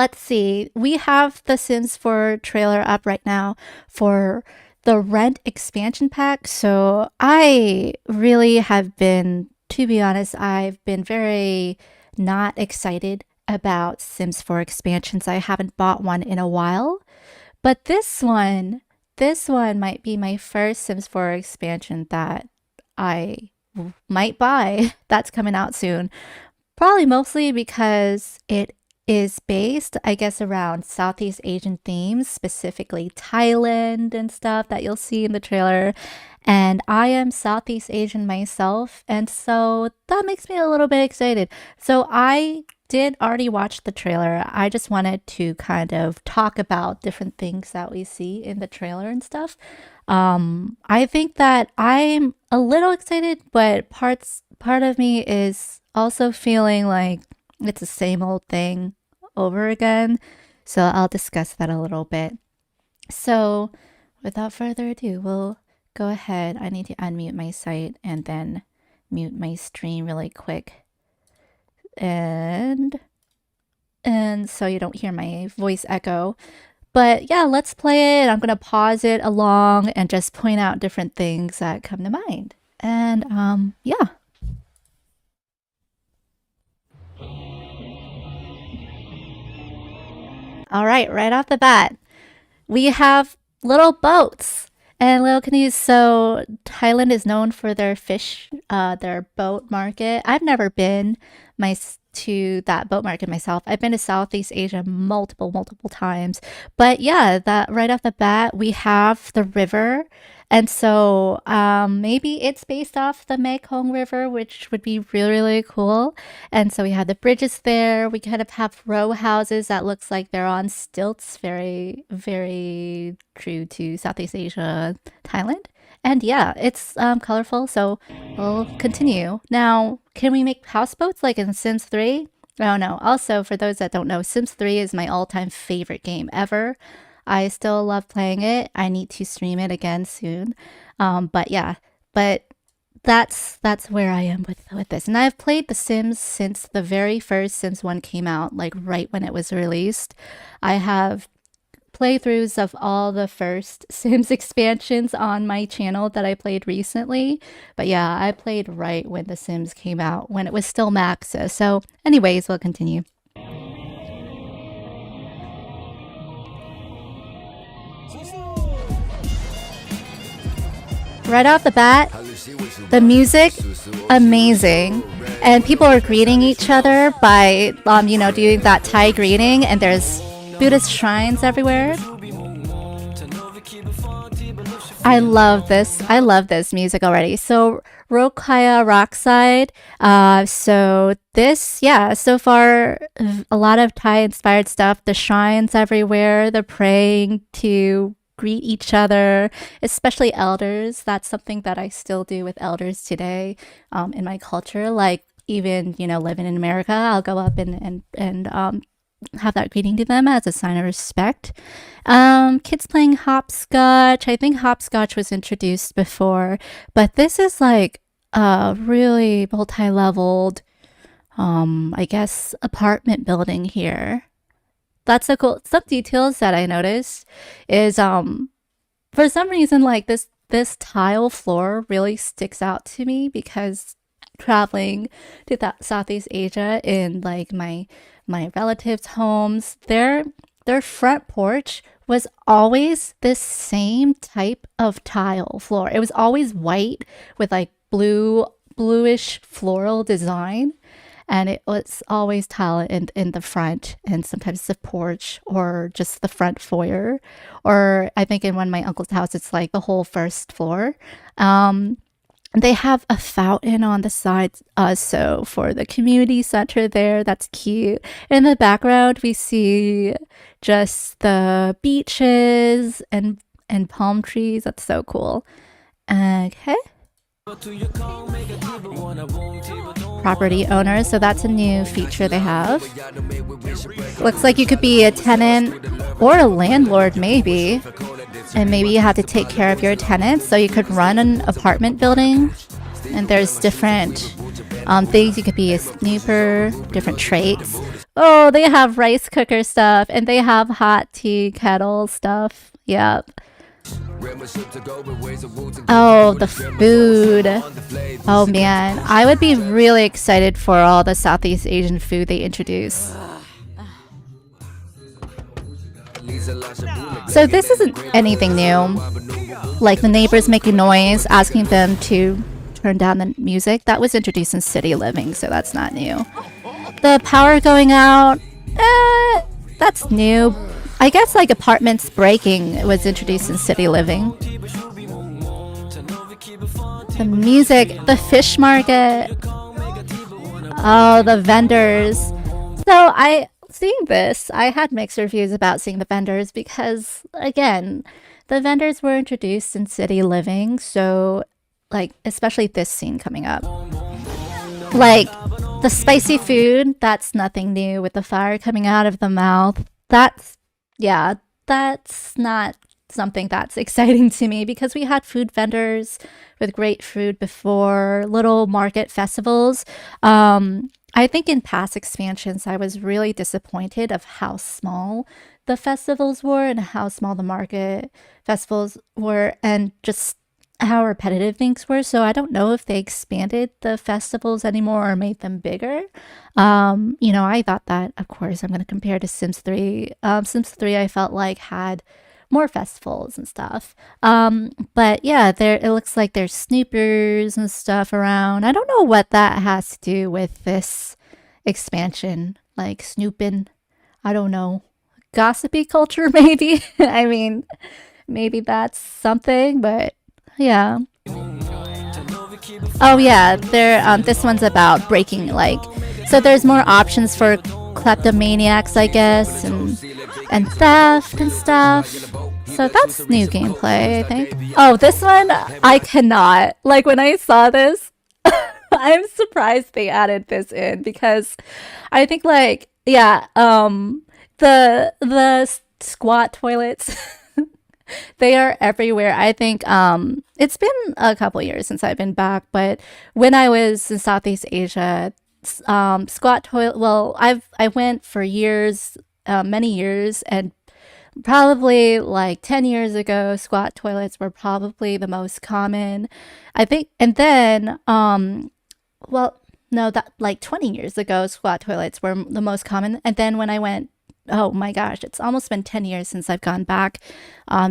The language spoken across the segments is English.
let's see. We have the Sims 4 trailer up right now for the Rent expansion pack. So I really have been, to be honest, I've been very not excited about Sims 4 expansions. I haven't bought one in a while. But this one might be my first Sims 4 expansion that I might buy that's coming out soon. Probably mostly because it is based, I guess, around Southeast Asian themes, specifically Thailand and stuff that you'll see in the trailer. And I am Southeast Asian myself, and so that makes me a little bit excited. So I did already watch the trailer. I just wanted to kind of talk about different things that we see in the trailer and stuff. I think that I'm a little excited, but part of me is also feeling like it's the same old thing over again. So I'll discuss that a little bit. So without further ado, we'll go ahead. I need to unmute my site and then mute my stream really quick. And so you don't hear my voice echo. But yeah, let's play it. I'm gonna pause it along and just point out different things that come to mind. And yeah. All right off the bat, we have little boats and little canoes. So Thailand is known for their their boat market. I've never been to that boat market myself. I've been to Southeast Asia multiple times. But yeah, that right off the bat, we have the river. And so maybe it's based off the Mekong River, which would be really cool. And so we have the bridges there. We kind of have row houses that looks like they're on stilts, very true to Southeast Asia, Thailand. And yeah, it's colorful, so we'll continue. Now, can we make houseboats like in Sims 3? Oh no. Also, for those that don't know, Sims 3 is my all-time favorite game ever. I still love playing it. I need to stream it again soon. But yeah, but that's where I am with this. And I've played The Sims since the very first Sims 1 came out, like right when it was released. I have playthroughs of all the first Sims expansions on my channel that I played recently. But yeah, I played right when The Sims came out, when it was still Maxis. So anyways, we'll continue. Right off the bat, the music, amazing. And people are greeting each other by, doing that Thai greeting, and there's Buddhist shrines everywhere. I love this music already. So Rokaya Rockside. So this, yeah, so far a lot of Thai inspired stuff. The shrines everywhere, the praying to greet each other, especially elders. That's something that I still do with elders today in my culture. Like even, living in America, I'll go up and have that greeting to them as a sign of respect. Kids playing hopscotch. I think hopscotch was introduced before, but this is like a really multi-leveled, I guess, apartment building here. That's so cool. Some details that I noticed is for some reason like this tile floor really sticks out to me because traveling to Southeast Asia in like my relatives' homes, their front porch was always this same type of tile floor. It was always white with like bluish floral design, and it was always tile in the front and sometimes the porch or just the front foyer. Or I think in one of my uncle's house, it's like the whole first floor. They have a fountain on the side, so for the community center there, that's cute. In the background, we see just the beaches and palm trees. That's so cool. Okay. Property owners, so that's a new feature they have. Looks like you could be a tenant or a landlord maybe. And maybe you have to take care of your tenants, so you could run an apartment building. And there's different things. You could be a snooper, different traits. Oh, they have rice cooker stuff and they have hot tea kettle stuff. Yep. Oh, the food. Oh man, I would be really excited for all the Southeast Asian food they introduce. So this isn't anything new. Like the neighbors making noise, asking them to turn down the music. That was introduced in City Living, so that's not new. The power going out, that's new. I guess like apartments breaking was introduced in City Living. The music, the fish market. Oh, the vendors. So seeing this, I had mixed reviews about seeing the vendors because again, the vendors were introduced in City Living, so like especially this scene coming up. Like the spicy food, that's nothing new with the fire coming out of the mouth. That's not something that's exciting to me because we had food vendors with great food before, little market festivals. I think in past expansions, I was really disappointed of how small the festivals were and how small the market festivals were and just how repetitive things were. So I don't know if they expanded the festivals anymore or made them bigger. I thought that, of course, I'm going to compare to Sims 3. Sims 3, I felt like had more festivals and stuff. But yeah, it looks like there's snoopers and stuff around. I don't know what that has to do with this expansion, like snooping. I don't know. Gossipy culture, maybe. I mean, maybe that's something, but yeah. Oh yeah, this one's about breaking so there's more options for kleptomaniacs, I guess, and theft and stuff. So that's new gameplay, I think. Oh, this one I cannot. Like when I saw this, I'm surprised they added this in because I think the squat toilets they are everywhere. I think it's been a couple years since I've been back, but when I was in Southeast Asia, squat toilet. Well, I went for years, many years, and probably like 10 years ago, squat toilets were probably the most common. I think, and then well, no, that like 20 years ago, squat toilets were the most common, and then when I went, oh my gosh, it's almost been 10 years since I've gone back.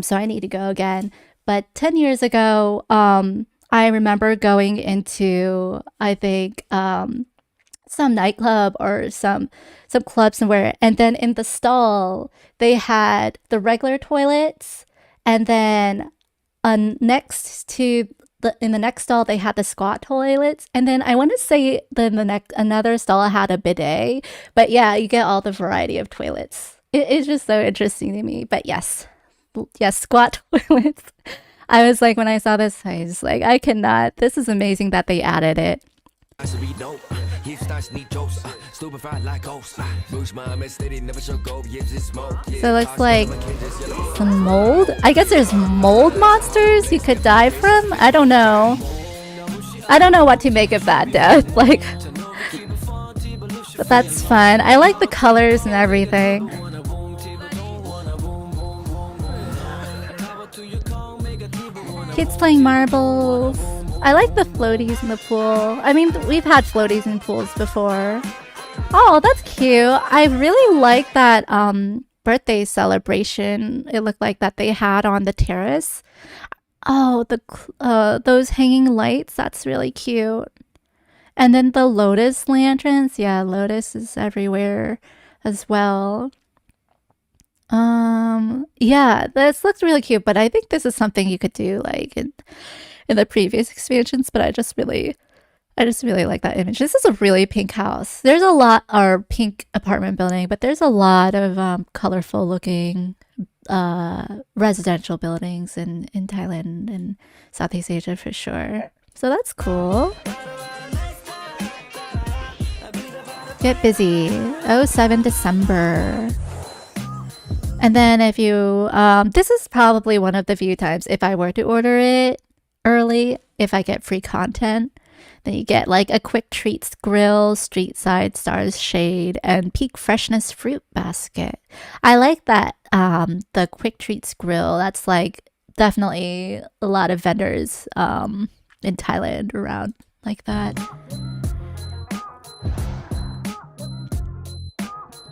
So I need to go again. But 10 years ago, I remember going into, I think, some nightclub or some club somewhere. And then in the stall, they had the regular toilets. And then next to in the next stall, they had the squat toilets. And then I want to say another stall had a bidet. But yeah, you get all the variety of toilets. It's just so interesting to me. But yes, squat toilets. I was like, when I saw this, I was like, I cannot. This is amazing that they added it. So it looks like some mold. I guess there's mold monsters you could die from. I don't know. I don't know what to make of that death. Like, but that's fun. I like the colors and everything. Kids playing marbles. I like the floaties in the pool. I mean, we've had floaties in pools before. Oh, that's cute. I really like that birthday celebration. It looked like that they had on the terrace. Oh, those hanging lights. That's really cute. And then the lotus lanterns. Yeah, lotus is everywhere as well. Yeah, this looks really cute, but I think this is something you could do like in the previous expansions, but I just really like that image. This is a really pink house. There's a lot, or pink apartment building, but there's a lot of colorful looking residential buildings in Thailand and Southeast Asia for sure. So that's cool. Get busy. 07 December. And then if you, this is probably one of the few times if I were to order it early, if I get free content. Then you get like a Quick Treats Grill, Street Side Stars Shade, and Peak Freshness Fruit Basket. I like that the Quick Treats Grill. That's like definitely a lot of vendors in Thailand around like that.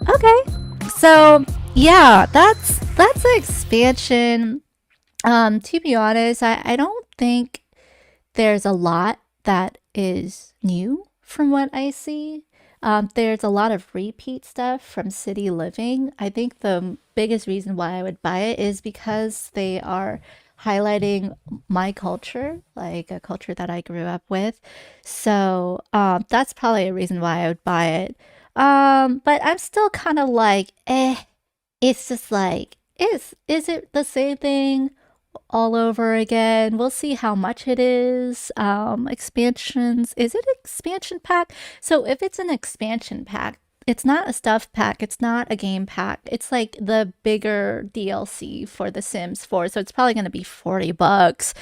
Okay. So yeah, that's the expansion. To be honest, I don't think there's a lot that is new from what I see. There's a lot of repeat stuff from City Living. I think the biggest reason why I would buy it is because they are highlighting my culture, like a culture that I grew up with. So that's probably a reason why I would buy it. But I'm still kind of like, it's just like, is it the same thing all over again? We'll see how much it is. Expansions. Is it expansion pack? So if it's an expansion pack, it's not a stuff pack, it's not a game pack. It's like the bigger DLC for The Sims 4. So it's probably going to be 40 bucks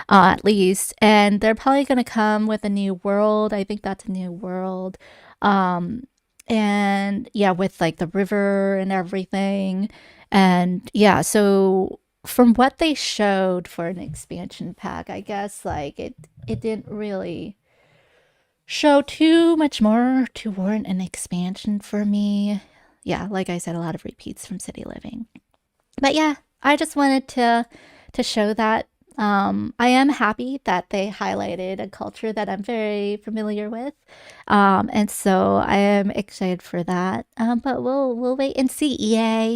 at least. And they're probably going to come with a new world. I think that's a new world. Um and yeah, with like the river and everything. And yeah, so from what they showed for an expansion pack, I guess like it didn't really show too much more to warrant an expansion for me. Yeah, like I said, a lot of repeats from City Living. But yeah, I just wanted to show that I am happy that they highlighted a culture that I'm very familiar with, and so I am excited for that. But we'll wait and see. EA.